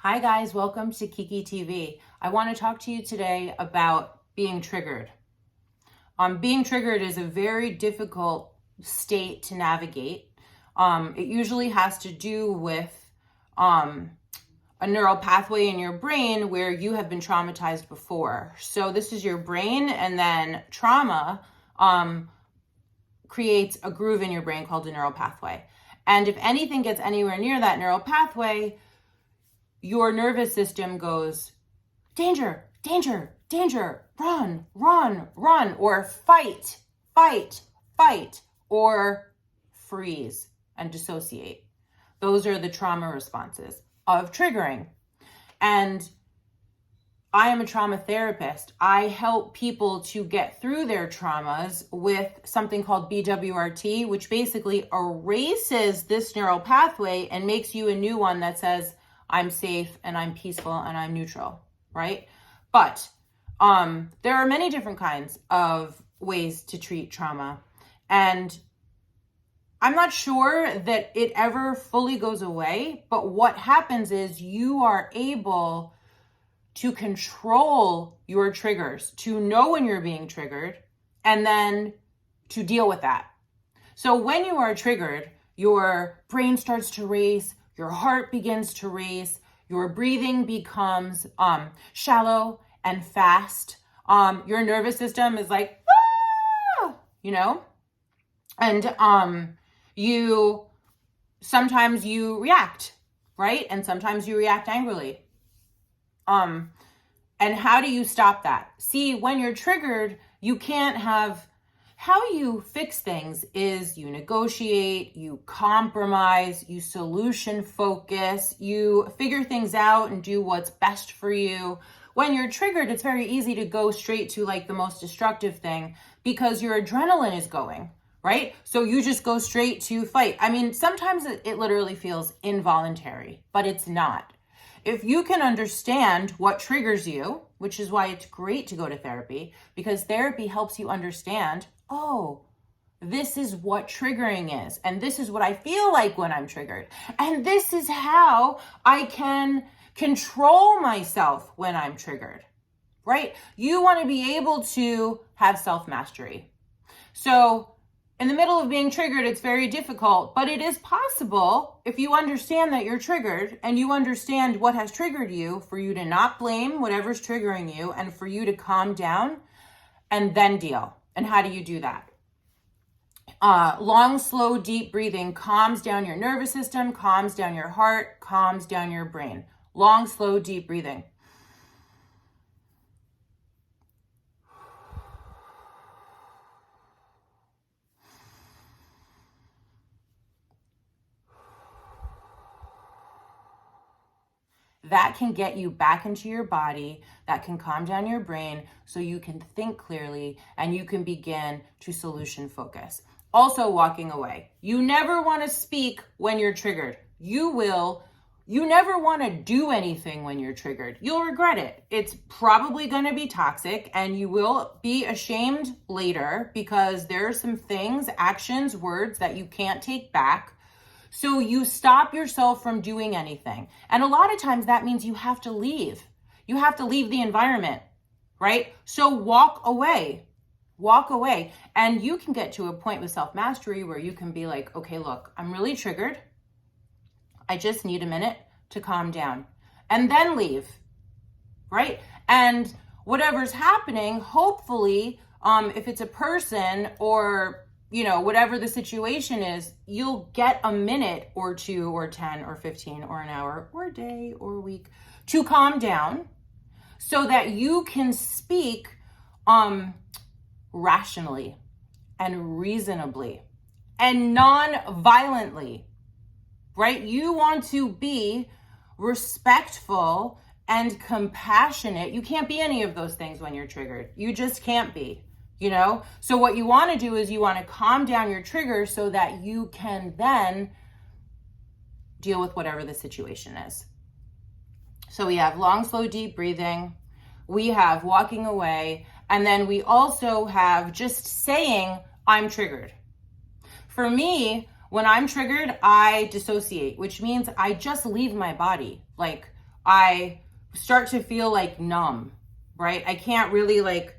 Hi guys, welcome to Kiki TV. I want to talk to you today about being triggered. Being triggered is a very difficult state to navigate. It usually has to do with a neural pathway in your brain where you have been traumatized before. So this is your brain, and then trauma creates a groove in your brain called a neural pathway. And if anything gets anywhere near that neural pathway, your nervous system goes, danger, danger, danger, run, run, run, or fight, fight, fight, or freeze and dissociate. Those are the trauma responses of triggering. And I am a trauma therapist. I help people to get through their traumas with something called BWRT, which basically erases this neural pathway and makes you a new one that says, I'm safe and I'm peaceful and I'm neutral, right? But there are many different kinds of ways to treat trauma. And I'm not sure that it ever fully goes away, but what happens is you are able to control your triggers, to know when you're being triggered, and then to deal with that. So when you are triggered, your brain starts to race, your heart begins to race, your breathing becomes shallow and fast. Your nervous system is like, ah! And sometimes you react, right? And sometimes you react angrily. And how do you stop that? See, when you're triggered, you can't have. How you fix things is you negotiate, you compromise, you solution focus, you figure things out and do what's best for you. When you're triggered, it's very easy to go straight to like the most destructive thing because your adrenaline is going, right? So you just go straight to fight. I mean, sometimes it literally feels involuntary, but it's not. If you can understand what triggers you, which is why it's great to go to therapy, because therapy helps you understand, oh, this is what triggering is. And this is what I feel like when I'm triggered. And this is how I can control myself when I'm triggered, right? You want to be able to have self-mastery. So in the middle of being triggered, it's very difficult, but it is possible if you understand that you're triggered and you understand what has triggered you, for you to not blame whatever's triggering you and for you to calm down and then deal. And how do you do that? Long, slow, deep breathing calms down your nervous system, calms down your heart, calms down your brain. Long, slow, deep breathing. That can get you back into your body, that can calm down your brain so you can think clearly and you can begin to solution focus. Also, walking away. You never want to speak when you're triggered. You never want to do anything when you're triggered. You'll regret it. It's probably going to be toxic and you will be ashamed later because there are some things, actions, words that you can't take back. So you stop yourself from doing anything. And a lot of times that means you have to leave. You have to leave the environment, right? So walk away. Walk away. And you can get to a point with self-mastery where you can be like, okay, look, I'm really triggered. I just need a minute to calm down. And then leave, right? And whatever's happening, hopefully, if it's a person or whatever the situation is, you'll get a minute or 2 or 10 or 15 or an hour or a day or a week to calm down so that you can speak rationally and reasonably and non-violently, right? You want to be respectful and compassionate. You can't be any of those things when you're triggered. You just can't be. So what you want to do is you want to calm down your trigger so that you can then deal with whatever the situation is. So we have long, slow, deep breathing. We have walking away. And then we also have just saying, I'm triggered. For me, when I'm triggered, I dissociate, which means I just leave my body. Like I start to feel like numb, right? I can't really like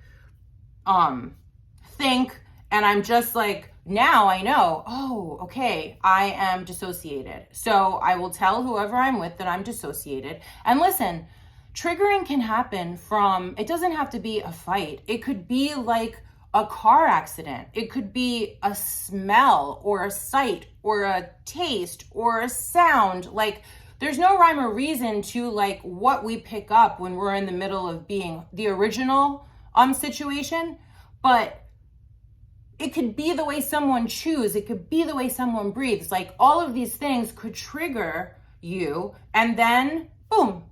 think, and I'm just like, now I know, oh, okay, I am dissociated. So I will tell whoever I'm with that I'm dissociated. And listen, triggering can happen from, it doesn't have to be a fight. It could be like a car accident. It could be a smell or a sight or a taste or a sound. Like, there's no rhyme or reason to like what we pick up when we're in the middle of being the original situation, but it could be the way someone chews. It could be the way someone breathes. Like, all of these things could trigger you, and then boom,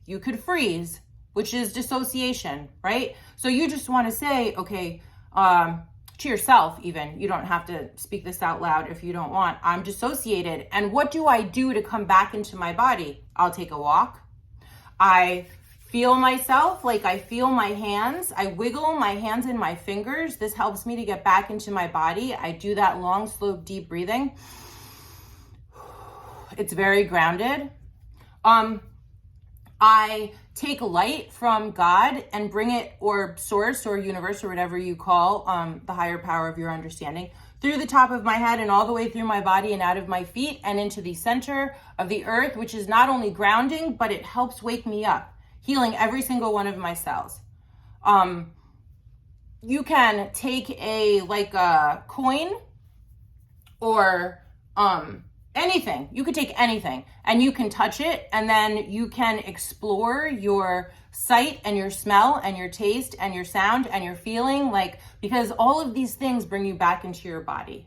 you could freeze, which is dissociation, right? So you just want to say, okay, to yourself even, you don't have to speak this out loud if you don't want, I'm dissociated. And what do I do to come back into my body? I'll take a walk. I feel myself, like I feel my hands. I wiggle my hands and my fingers. This helps me to get back into my body. I do that long, slow, deep breathing. It's very grounded. I take light from God and bring it, or source or universe or whatever you call the higher power of your understanding, through the top of my head and all the way through my body and out of my feet and into the center of the earth, which is not only grounding, but it helps wake me up, healing every single one of my cells. You can take a coin or anything. You could take anything and you can touch it, and then you can explore your sight and your smell and your taste and your sound and your feeling, like, because all of these things bring you back into your body.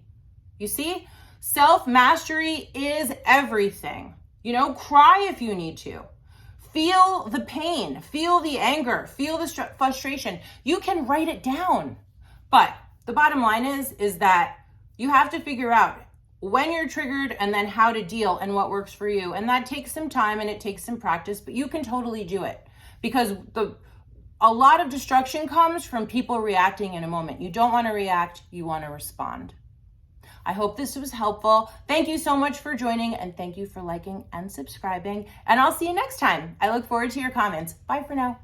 You see, self-mastery is everything. You know, cry if you need to. Feel the pain, feel the anger, feel the frustration. You can write it down. But the bottom line is that you have to figure out when you're triggered and then how to deal and what works for you. And that takes some time and it takes some practice, but you can totally do it, because a lot of destruction comes from people reacting in a moment. You don't want to react, you want to respond. I hope this was helpful. Thank you so much for joining, and thank you for liking and subscribing, and I'll see you next time. I look forward to your comments. Bye for now.